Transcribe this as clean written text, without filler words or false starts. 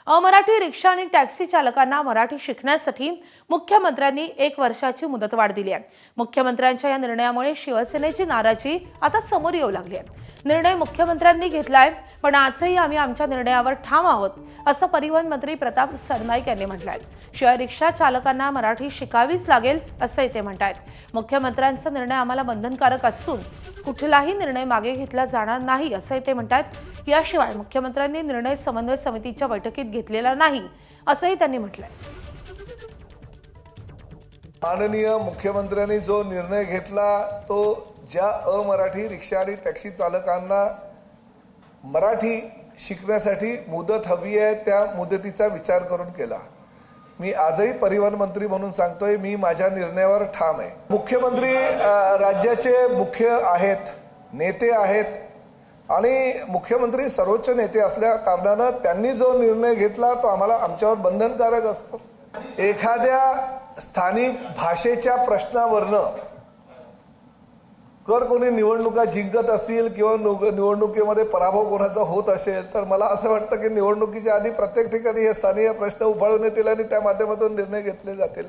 अमराठी रिक्षा आणि टॅक्सी चालकांना मराठी शिकण्यासाठी मुख्यमंत्र्यांनी 1 वर्षाची मुदतवाढ दिली आहे। मुख्यमंत्र्यांच्या या निर्णयामुळे शिवसेनेची नाराजी आता समोर येऊ लागली आहे। निर्णय मुख्यमंत्र्यांनी घेतलाय, पण आजही आम्ही आमच्या निर्णयावर ठाम आहोत, असं परिवहन मंत्री प्रताप सरनाईक यांनी म्हटलंय। शिवाय रिक्षा चालकांना मराठी शिकावीच लागेल असंही ते म्हणतात। मुख्यमंत्र्यांचा निर्णय आम्हाला बंधनकारक असून कुठलाही निर्णय मागे घेतला जाणार नाही असंही ते म्हणतात। याशिवाय मुख्यमंत्र्यांनी निर्णय समन्वय समितीच्या बैठकीत घेतलेला नाही असंही त्यांनी म्हटलंय। माननीय मुख्यमंत्र्यांनी जो निर्णय घेतला तो ज्या अमराठी रिक्षा आणि टॅक्सी चालकांना मराठी शिकण्यासाठी मुदत हवी आहे त्या मुदतीचा विचार करून केला। मी आजही परिवहन मंत्री म्हणून सांगतोय, मी माझ्या निर्णयावर ठाम आहे। मुख्यमंत्री राज्याचे मुख्य आहेत, नेते आहेत आणि मुख्यमंत्री सर्वोच्च नेते असल्या कारणानं त्यांनी जो निर्णय घेतला तो आम्हाला आमच्यावर बंधनकारक असतो। एखाद्या स्थानिक भाषेच्या प्रश्नावरनं कोणी निवडणुका जिंकत असतील किंवा निवडणुकीमध्ये पराभव कोणाचा होत असेल तर मला असं वाटतं की निवडणुकीच्या आधी प्रत्येक ठिकाणी हे स्थानिक प्रश्न उफाळून येतील आणि त्या माध्यमातून निर्णय घेतले जातील।